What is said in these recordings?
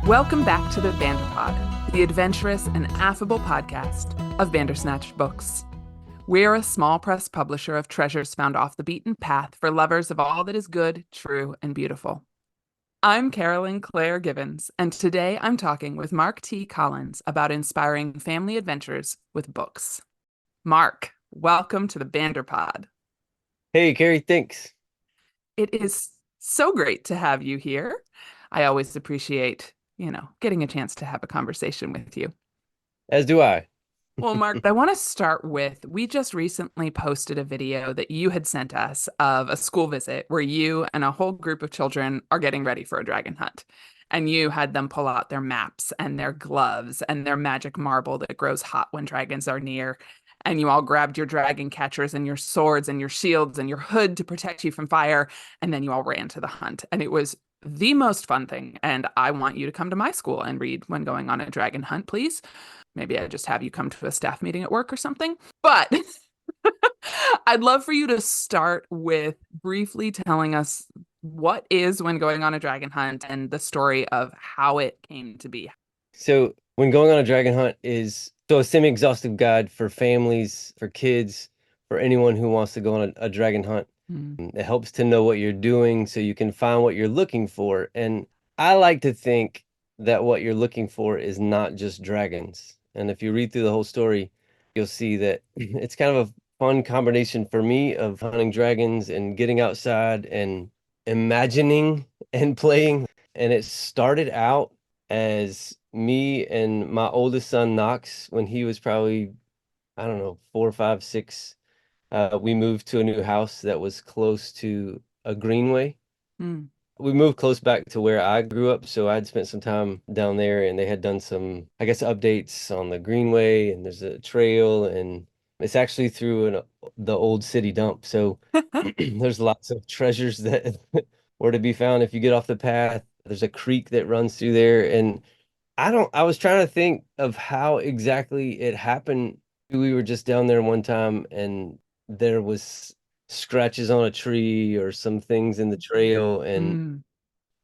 Welcome back to the Vanderpod, the adventurous and affable podcast of Vandersnatch Books. We're a small press publisher of treasures found off the beaten path for lovers of all that is good, true, and beautiful. I'm Carolyn Claire Givens, and today I'm talking with Mark T. Collins about inspiring family adventures with books. Mark, welcome to the Vanderpod. Hey, Carrie, thanks. It is so great to have you here. I always appreciate, getting a chance to have a conversation with you. As do I. Well, Mark, I want to start with we just recently posted a video that you had sent us of a school visit where you and a whole group of children are getting ready for a dragon hunt. And you had them pull out their maps and their gloves and their magic marble that grows hot when dragons are near. And you all grabbed your dragon catchers and your swords and your shields and your hood to protect you from fire. And then you all ran to the hunt. And it was the most fun thing. And I want you to come to my school and read when going on a dragon hunt, please. Maybe I just have you come to a staff meeting at work or something. But I'd love for you to start with briefly telling us what is when going on a dragon hunt and the story of how it came to be. So, when going on a dragon hunt is a semi-exhaustive guide for families, for kids, for anyone who wants to go on a dragon hunt. It helps to know what you're doing so you can find what you're looking for. And I like to think that what you're looking for is not just dragons. And if you read through the whole story, you'll see that it's kind of a fun combination for me of hunting dragons and getting outside and imagining and playing. And it started out as me and my oldest son, Knox, when he was probably, I don't know, 4, 5, 6. We moved to a new house that was close to a greenway. Mm. We moved close back to where I grew up, so I'd spent some time down there, and they had done some, I guess, updates on the greenway, and there's a trail, and it's actually through the old city dump. So there's lots of treasures that were to be found if you get off the path. There's a creek that runs through there, and I was trying to think of how exactly it happened. We were just down there one time, and there was scratches on a tree or some things in the trail, and Mm.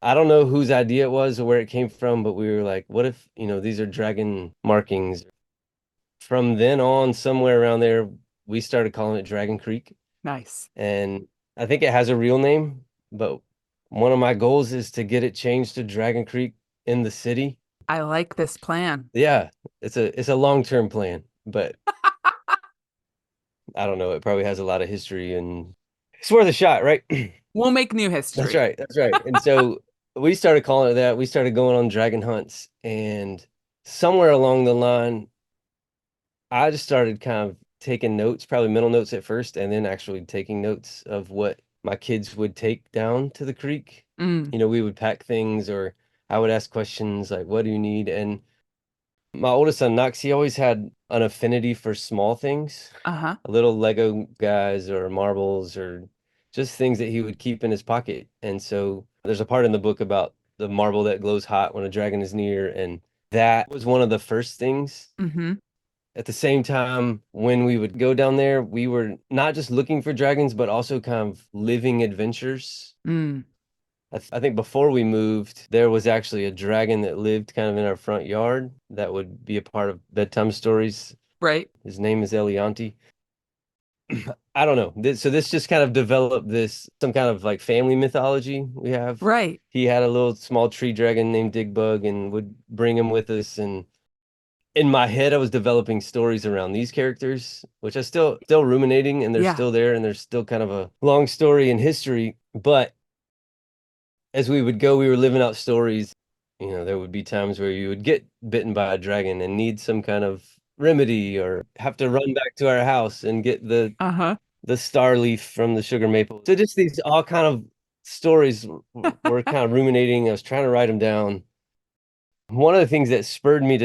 I don't know whose idea it was or where it came from, but we were like, what if, these are dragon markings? From then on, somewhere around there, we started calling it Dragon Creek. Nice. And I think it has a real name, but one of my goals is to get it changed to Dragon Creek in the city. I like this plan. Yeah, it's a long-term plan, but I don't know. It probably has a lot of history and it's worth a shot, right? We'll make new That's history. right. That's right. And so we started calling it that. We started going on dragon hunts, and somewhere along the line, I just started kind of taking notes, probably mental notes at first, and then actually taking notes of what my kids would take down to the creek. Mm. We would pack things, or I would ask questions like, "What do you need?" And my oldest son, Knox, he always had an affinity for small things, Uh-huh. little Lego guys or marbles or just things that he would keep in his pocket. And so there's a part in the book about the marble that glows hot when a dragon is near. And that was one of the first things. Mm-hmm. At the same time, when we would go down there, we were not just looking for dragons, but also kind of living adventures. Mm. I think before we moved, there was actually a dragon that lived kind of in our front yard that would be a part of bedtime stories. Right. His name is Elianti. I don't know. So this just kind of developed some kind of like family mythology we have. Right. He had a little small tree dragon named Digbug and would bring him with us. And in my head, I was developing stories around these characters, which I still ruminating, and they're Yeah. still there, and there's still kind of a long story in history. But as we would go, we were living out stories. There would be times where you would get bitten by a dragon and need some kind of remedy or have to run back to our house and get Uh-huh. the star leaf from the sugar maple. So just these all kind of stories were kind of ruminating. I was trying to write them down. One of the things that spurred me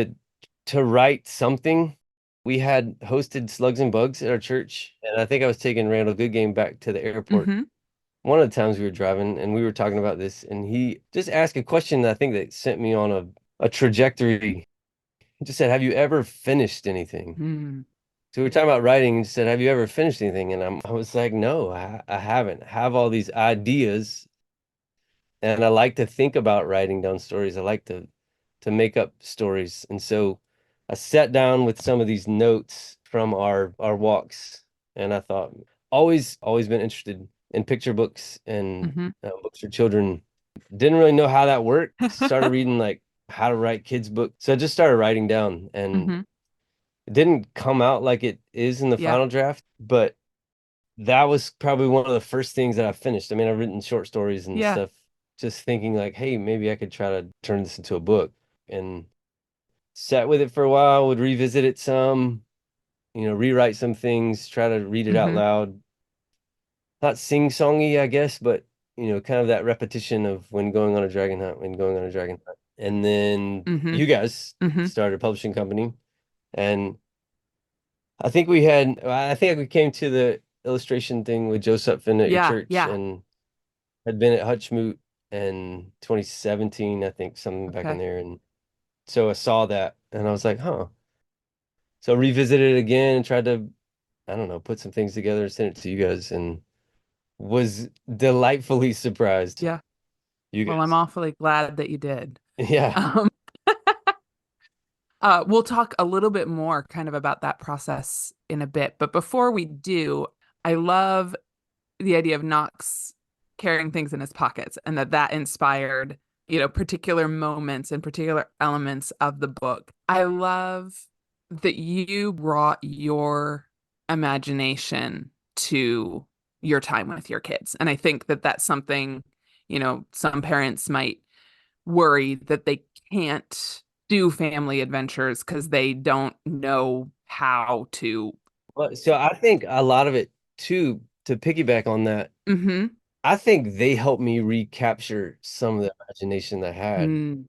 to write something, we had hosted Slugs and Bugs at our church, and I think I was taking Randall Goodgame back to the airport Mm-hmm. one of the times we were driving and we were talking about this, and he just asked a question that I think that sent me on a trajectory. He just said, "Have you ever finished anything?" Mm. So we were talking about writing and he said, "Have you ever finished anything?" And I was like, "No, I haven't. I have all these ideas and I like to think about writing down stories. I like to to make up stories. And so I sat down with some of these notes from our walks, and I thought, always been interested in picture books and Hmm. books for children. Didn't really know how that worked. Started reading like how to write kids book. So I just started writing down, and Hmm. it didn't come out like it is in the Yeah. final draft, but that was probably one of the first things that I finished. I mean, I've written short stories and Yeah. stuff, just thinking like, hey, maybe I could try to turn this into a book, and sat with it for a while, would revisit it some, rewrite some things, try to read it out Hmm. loud. Not sing-songy, I guess, but kind of that repetition of when going on a dragon hunt, when going on a dragon hunt. And then Hmm. you guys Hmm. started a publishing company, and I think we came to the illustration thing with Joe Sutphin at your Yeah. church, Yeah. and had been at Hutchmoot in 2017, I think, something back in Okay. there. And so I saw that and I was like, huh. So I revisited it again and tried to, I don't know, put some things together and send it to you guys, and was delightfully surprised. Yeah. You Well, I'm guys. awfully glad that you did. Yeah. Um, we'll talk a little bit more kind of about that process in a bit. But before we do, I love the idea of Knox carrying things in his pockets and that inspired, particular moments and particular elements of the book. I love that you brought your imagination to your time with your kids. And I think that that's something, some parents might worry that they can't do family adventures because they don't know how to. Well, so I think a lot of it too, to piggyback on that, Hmm. I think they helped me recapture some of the imagination I had Mm,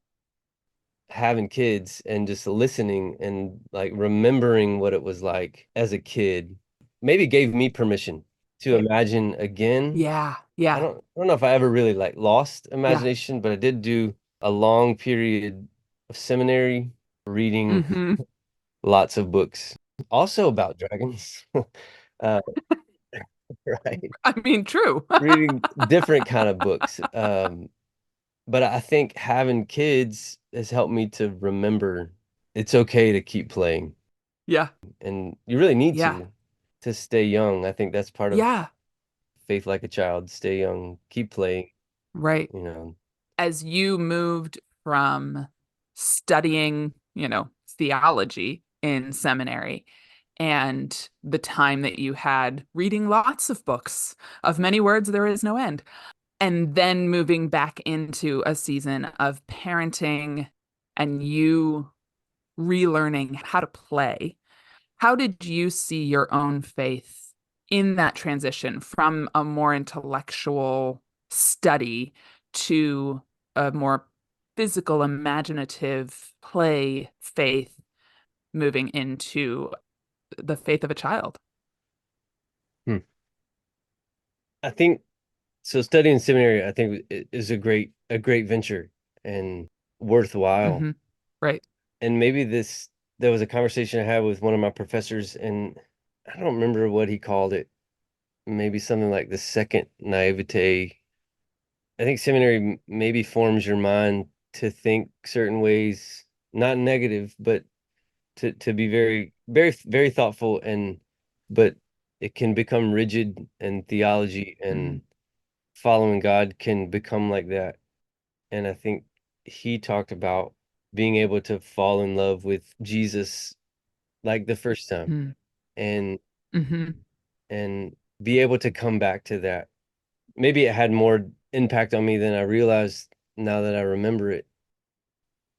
having kids, and just listening and like remembering what it was like as a kid. Maybe gave me permission to imagine again. yeah, I yeah, don't know if I ever really like lost yeah. imagination, but I did do a long period of seminary reading Hmm. lots of books, also about dragons. Uh, right. I mean, true. Reading different kind of books. But I think having kids has helped me to remember it's okay to keep playing, Yeah, and you really need yeah, to stay young. I think that's part of yeah. faith like a child. Stay young, keep playing, Right. you know. As you moved from studying, theology in seminary and the time that you had reading lots of books of many words, there is no end, and then moving back into a season of parenting and you relearning how to play. How did you see your own faith in that transition from a more intellectual study to a more physical, imaginative play faith moving into the faith of a child? Hmm. I think so. Studying seminary, I think, is a great venture and worthwhile. Hmm. Right. And maybe there was a conversation I had with one of my professors, and I don't remember what he called it. Maybe something like the second naivete. I think seminary maybe forms your mind to think certain ways, not negative, but to be very, very, very thoughtful, and but it can become rigid, and theology Mm. and following God can become like that. And I think he talked about being able to fall in love with Jesus like the first time, Mm. and Hmm. be able to come back to that. Maybe it had more impact on me than I realized now that I remember it.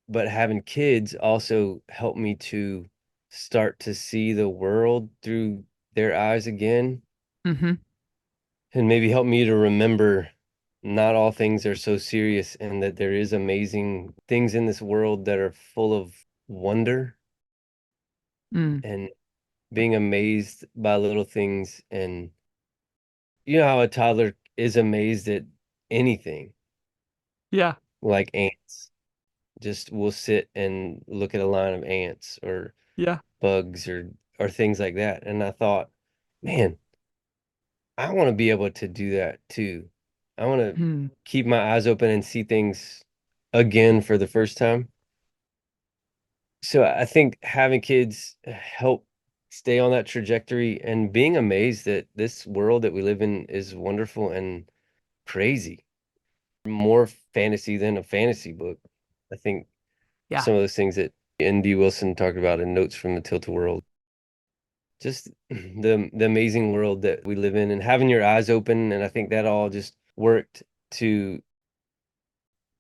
But having kids also helped me to start to see the world through their eyes again, Hmm. and maybe help me to remember not all things are so serious, and that there is amazing things in this world that are full of wonder, Mm. and being amazed by little things. And you know how a toddler is amazed at anything, Yeah. like ants. Just will sit and look at a line of ants or Yeah. bugs, or things like that. And I thought, man, I want to be able to do that too. I want to Mm. keep my eyes open and see things again for the first time. So I think having kids help stay on that trajectory and being amazed that this world that we live in is wonderful and crazy. More fantasy than a fantasy book. I think Yeah. some of those things that N.D. Wilson talked about in Notes from the Tilted World, just the amazing world that we live in and having your eyes open. And I think that all just worked to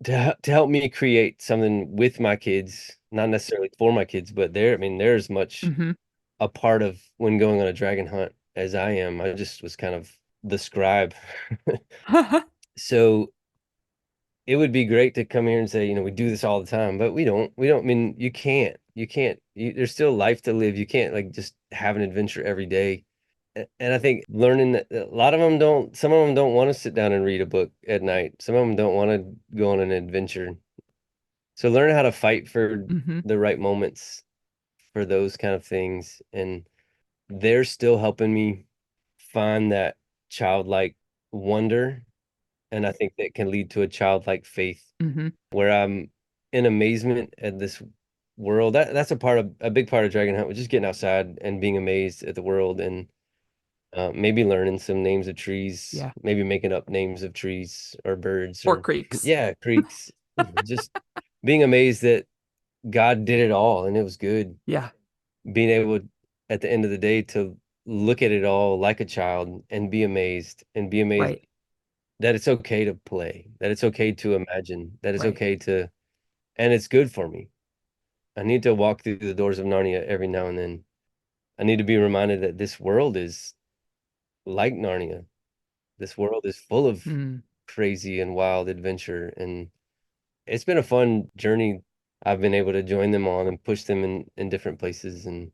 to help me create something with my kids, not necessarily for my kids, but I mean, they're as much Hmm. a part of when going on a dragon hunt as I am. I just was kind of the scribe. So it would be great to come here and say, we do this all the time, but we don't, I mean, there's still life to live. You can't like just have an adventure every day. And I think learning that a lot of them some of them don't want to sit down and read a book at night. Some of them don't want to go on an adventure. So learn how to fight for Hmm. the right moments for those kind of things. And they're still helping me find that childlike wonder. And I think that can lead to a childlike faith Hmm. where I'm in amazement at this world. That's a big part of Dragon Hunt, was just getting outside and being amazed at the world and maybe learning some names of trees, Yeah. maybe making up names of trees or birds Or or creeks. yeah, creeks. Just being amazed that God did it all and it was good. Yeah. Being able at the end of the day to look at it all like a child and be amazed Right. that it's okay to play, that it's okay to imagine, that it's Right. okay to, and it's good for me. I need to walk through the doors of Narnia every now and then. I need to be reminded that this world is like Narnia. This world is full of Mm. crazy and wild adventure, and it's been a fun journey. I've been able to join them on and push them in different places, and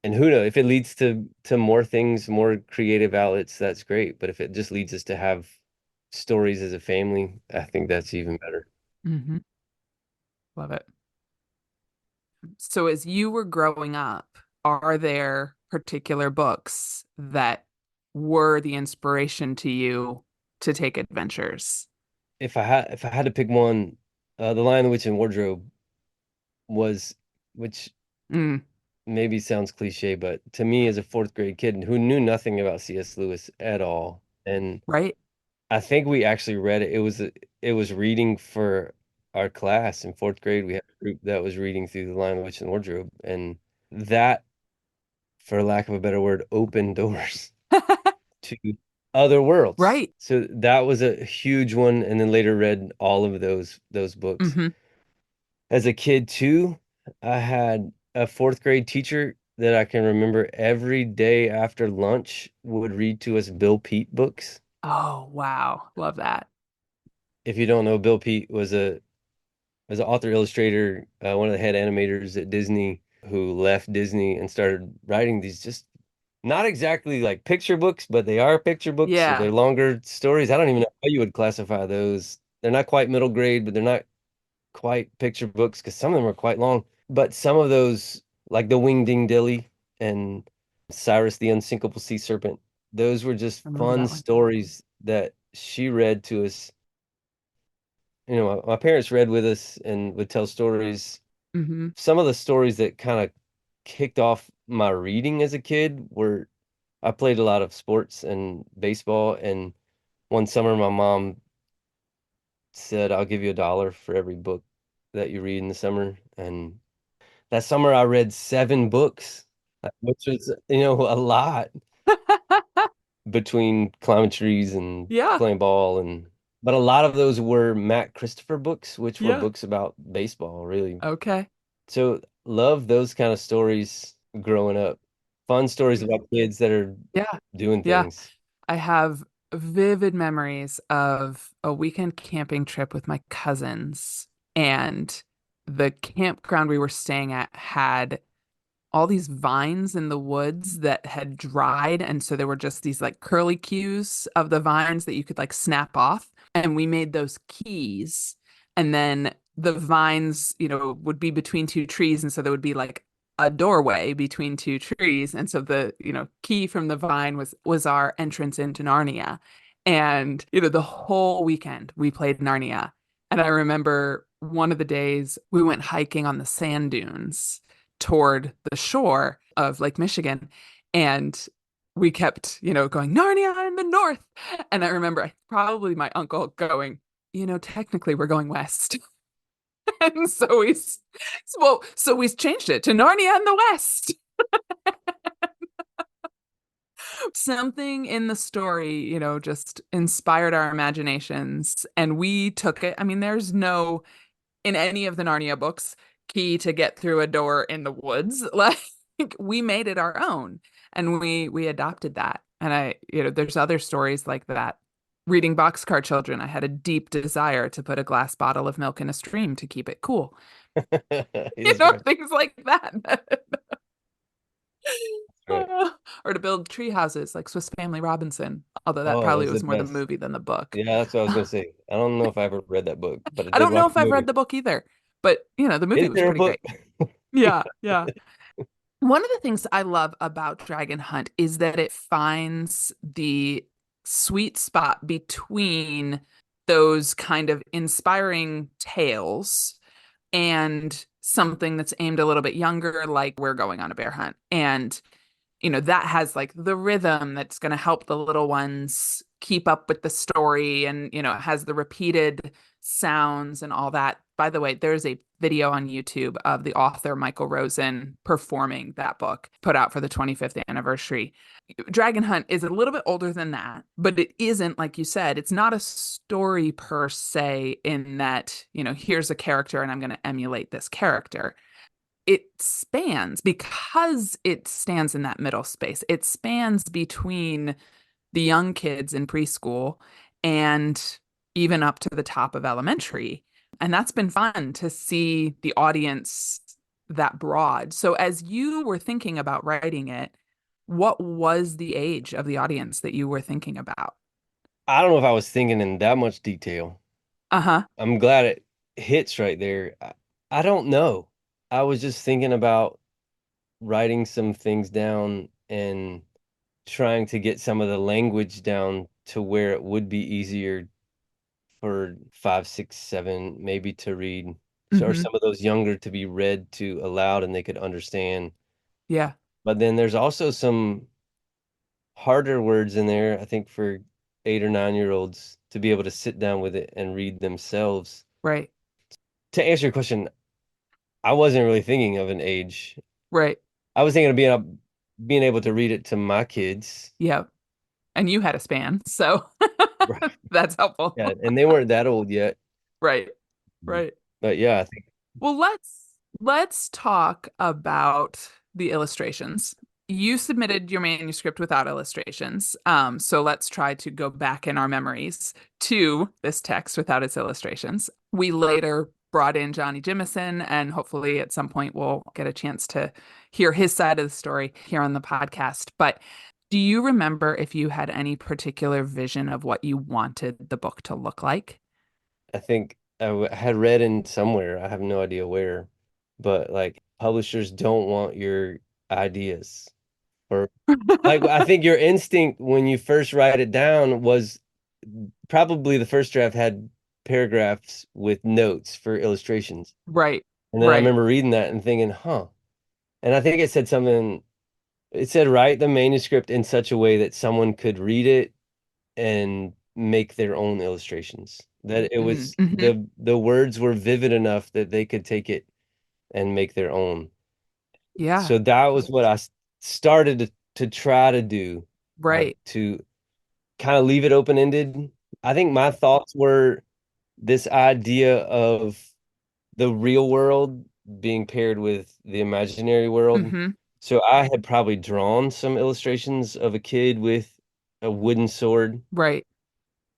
who knows if it leads to more things, more creative outlets, that's great. But if it just leads us to have stories as a family, I think that's even better. Hmm. Love it. So as you were growing up, are there particular books that were the inspiration to you to take adventures? If I had to pick one, The Lion, the Witch, and Wardrobe was, which Mm. maybe sounds cliche, but to me as a fourth grade kid who knew nothing about C.S. Lewis at all, and Right? I think we actually read it. It was reading for our class in fourth grade. We had a group that was reading through The Lion, the Witch, and the Wardrobe, and that, for lack of a better word, opened doors to other worlds. Right. So that was a huge one, and then later read all of those books. Hmm. As a kid too, I had a fourth grade teacher that I can remember every day after lunch would read to us Bill Pete books. Oh, wow. Love that. If you don't know, Bill Pete was an author illustrator, one of the head animators at Disney who left Disney and started writing these just not exactly like picture books, but they are picture books, so Yeah. they're longer stories. I don't even know how you would classify those. They're not quite middle grade, but they're not quite picture books because some of them are quite long. But some of those, like the Winged Ding Dilly and Cyrus the Unsinkable Sea Serpent, those were just Remember fun that one. stories that she read to us. My parents read with us and would tell stories. Hmm. Some of the stories that kind of kicked off my reading as a kid were I played a lot of sports and baseball, and one summer my mom said, "I'll give you $1 for every book that you read in the summer." And that summer I read 7 books, which was, a lot between climbing trees and Yeah. playing ball but a lot of those were Matt Christopher books, which were Yeah. books about baseball, really. Okay. So love those kind of stories growing up. Fun stories about kids that are Yeah. doing Yeah. things. I have vivid memories of a weekend camping trip with my cousins, and the campground we were staying at had all these vines in the woods that had dried. And so there were just these like curly cues of the vines that you could like snap off. And we made those keys. And then the vines, would be between two trees. And so there would be like a doorway between two trees. And so the, key from the vine was our entrance into Narnia. And, the whole weekend we played Narnia. And I remember one of the days we went hiking on the sand dunes toward the shore of Lake Michigan. And we kept, going, Narnia in the north. And I remember probably my uncle going, technically we're going west. And so we changed it to Narnia in the west. Something in the story, just inspired our imaginations and we took it. I mean, there's no, in any of the Narnia books, key to get through a door in the woods. Like we made it our own and we adopted that. And there's other stories like that. Reading Boxcar Children, I had a deep desire to put a glass bottle of milk in a stream to keep it cool. Yes, right. Things like that. Right. Or to build tree houses like Swiss Family Robinson, although that Oh, probably those are was the more the best. movie than the book. Yeah, that's what I was gonna say. I don't know if I ever read that book, but I I did don't know watch if the I've read movie. the book either, but the movie Is was there a pretty book? great. Yeah, yeah. One of the things I love about Dragon Hunt is that it finds the sweet spot between those kind of inspiring tales and something that's aimed a little bit younger, like We're Going on a Bear Hunt. And that has like the rhythm that's going to help the little ones keep up with the story. And, it has the repeated sounds and all that. By the way, there's a video on YouTube of the author Michael Rosen performing that book put out for the 25th anniversary. Dragon Hunt is a little bit older than that, but it isn't, like you said, it's not a story per se in that, here's a character and I'm going to emulate this character. It spans because it stands in that middle space. It spans between the young kids in preschool and even up to the top of elementary. And that's been fun to see the audience that broad. So, as you were thinking about writing it, what was the age of the audience that you were thinking about? I don't know if I was thinking in that much detail. Uh-huh. I'm glad it hits right there. I don't know. I was just thinking about writing some things down and trying to get some of the language down to where it would be easier for 5, 6, 7 maybe to read, or Hmm. some of those younger to be read to aloud and they could understand. Yeah. But then there's also some harder words in there, I think, for 8 or 9 year olds to be able to sit down with it and read themselves. Right. To answer your question, I wasn't really thinking of an age. Right. I was thinking of being able to read it to my kids. Yeah. And you had a span, so Right. that's helpful. Yeah, and they weren't that old yet. Right. Right. But yeah, I think Well, let's talk about the illustrations. You submitted your manuscript without illustrations. So let's try to go back in our memories to this text without its illustrations. We later brought in Johnny Jimison, and hopefully at some point we'll get a chance to hear his side of the story here on the podcast. But do you remember if you had any particular vision of what you wanted the book to look like? I think had read in somewhere, I have no idea where, but like publishers don't want your ideas. Or like I think your instinct when you first write it down was probably the first draft had paragraphs with notes for illustrations. Right, And then I right. remember reading that and thinking, huh. And I think it said something, it said write the manuscript in such a way that someone could read it and make their own illustrations. That it was Mm-hmm. the words were vivid enough that they could take it and make their own. Yeah, So that was what I started to try to do, right. to kind of leave it open-ended. I think my thoughts were this idea of the real world being paired with the imaginary world. Mm-hmm. So I had probably drawn some illustrations of a kid with a wooden sword Right,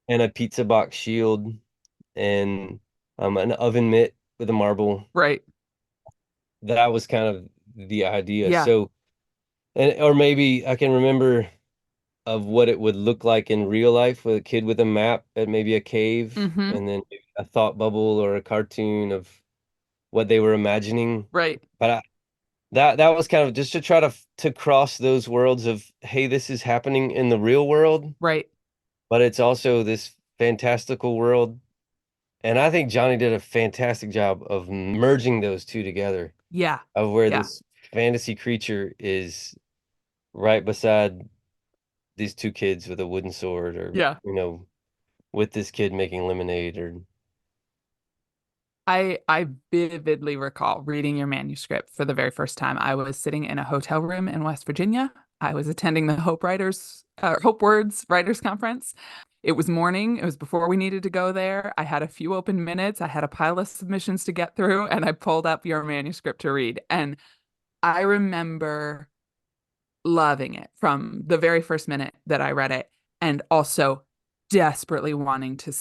and a pizza box shield and an oven mitt with a marble. right. That was kind of the idea. Yeah. So, and or maybe I can remember of what it would look like in real life with a kid with a map at maybe a cave, Mm-hmm. and then maybe a thought bubble or a cartoon of what they were imagining. Right, But that was kind of just to try to cross those worlds of, hey, this is happening in the real world, right. but it's also this fantastical world. And I think Johnny did a fantastic job of merging those two together, Yeah. of where Yeah. this fantasy creature is right beside these two kids with a wooden sword, or, Yeah. with this kid making lemonade, or I vividly recall reading your manuscript for the very first time. I was sitting in a hotel room in West Virginia. I was attending the Hope Words Writers Conference. It was morning. It was before we needed to go there. I had a few open minutes. I had a pile of submissions to get through, and I pulled up your manuscript to read. And I remember loving it from the very first minute that I read it, and also immediately wanting to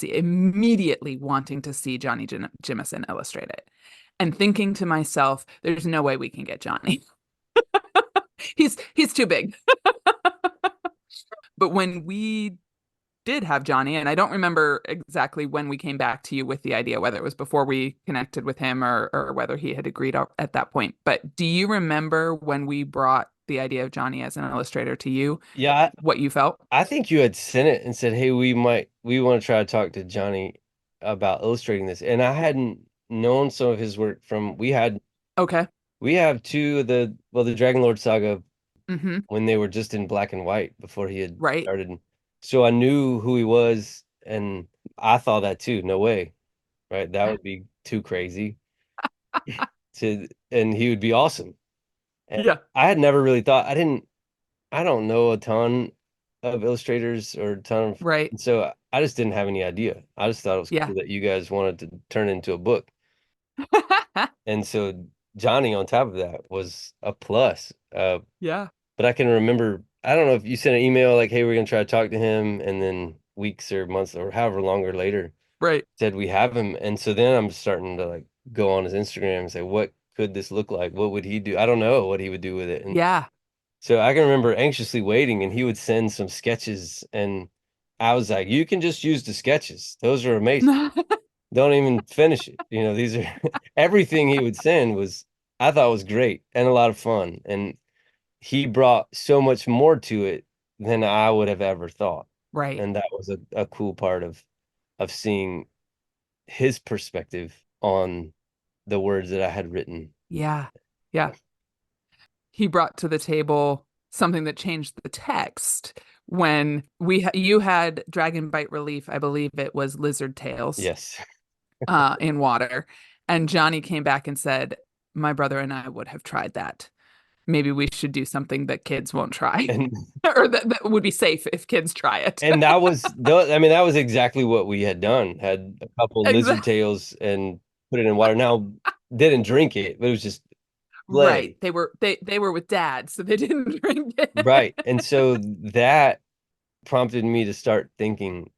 see Johnny Jimison illustrate it, and thinking to myself, there's no way we can get Johnny. He's too big. But when we did have Johnny, and I don't remember exactly when we came back to you with the idea, whether it was before we connected with him or whether he had agreed at that point. But do you remember when we brought the idea of Johnny as an illustrator to you, yeah, what you felt? I think you had sent it and said, "Hey, we want to try to talk to Johnny about illustrating this." And I hadn't known some of his work from Okay. we have two of the Dragon Lord saga Mm-hmm. when they were just in black and white before he had Right. started. So I knew who he was, and I thought that too. No way, right? That would be too crazy and he would be awesome. And Yeah. I had never really thought, I don't know a ton of illustrators or a ton of, Right. so I just didn't have any idea. I just thought it was Yeah. cool that you guys wanted to turn it into a book. And so Johnny on top of that was a plus. Yeah. But I can remember, I don't know if you sent an email like, "Hey, we're gonna try to talk to him," and then weeks or months or however longer later Right. said we have him. And so then I'm starting to like go on his Instagram and say, what could this look like? What would he do? I don't know what he would do with it. And Yeah. so I can remember anxiously waiting, and he would send some sketches, and I was like, "You can just use the sketches. Those are amazing. Don't even finish it. These are," everything he would send I thought was great and a lot of fun. And he brought so much more to it than I would have ever thought. Right. And that was a cool part of seeing his perspective on the words that I had written. Yeah. Yeah. He brought to the table something that changed the text when you had Dragon Bite Relief. I believe it was Lizard Tails. Yes. In water. And Johnny came back and said, my brother and I would have tried that. Maybe we should do something that kids won't try. And or that would be safe if kids try it. and that was exactly what we had done. Had a couple lizard Exactly. tails and put it in water. Now, didn't drink it, but it was just Right. play. They were with dad, so they didn't drink it. Right. And so that prompted me to start thinking,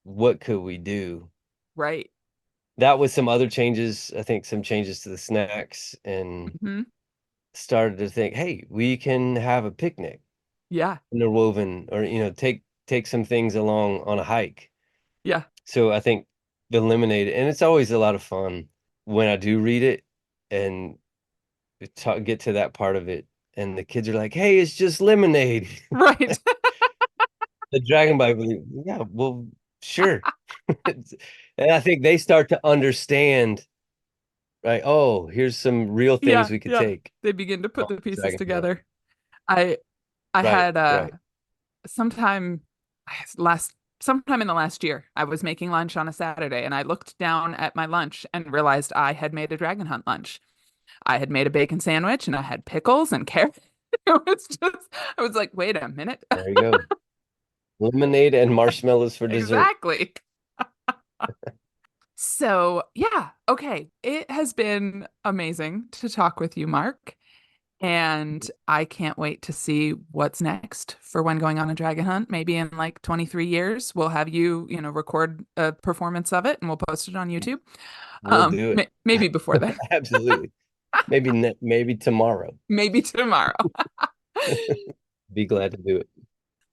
what could we do? Right. That was some other changes, I think some changes to the snacks, and Hmm. started to think, hey, we can have a picnic Yeah. interwoven, or take some things along on a hike. Yeah. So I think the lemonade, and it's always a lot of fun when I do read it and get to that part of it, and the kids are like, "Hey, it's just lemonade." Right. The Dragon Bible, yeah, well, sure. And I think they start to understand, right? Oh, here's some real things Yeah. we could Yeah. take They begin to on put the pieces Dragon Hunt. together. I I Right, had right. sometime last sometime in the last year, I was making lunch on a Saturday, and I looked down at my lunch and realized I had made a Dragon Hunt lunch. I had made a bacon sandwich, and I had pickles and carrots. I was like, wait a minute. There you go. Lemonade and marshmallows for dessert. Exactly. So, yeah, okay. It has been amazing to talk with you, Mark. And I can't wait to see what's next for When Going on a Dragon Hunt. Maybe in like 23 years, we'll have you, record a performance of it and we'll post it on YouTube. We'll do it. Maybe before then, Absolutely. Maybe tomorrow. maybe tomorrow. Be glad to do it.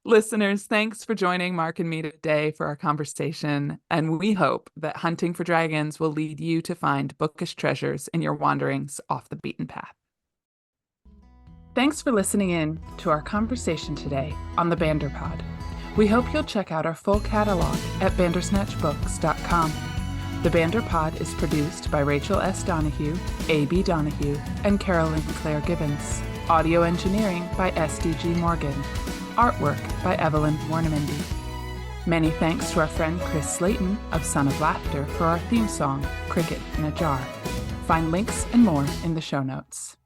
Listeners, thanks for joining Mark and me today for our conversation. And we hope that hunting for dragons will lead you to find bookish treasures in your wanderings off the beaten path. Thanks for listening in to our conversation today on the Banderpod. We hope you'll check out our full catalog at bandersnatchbooks.com. The Bander Pod is produced by Rachel S. Donahue, A.B. Donahue, and Carolyn Claire Gibbons. Audio engineering by S.D.G. Morgan. Artwork by Evelyn Warnamendi. Many thanks to our friend Chris Slayton of Son of Laughter for our theme song, Cricket in a Jar. Find links and more in the show notes.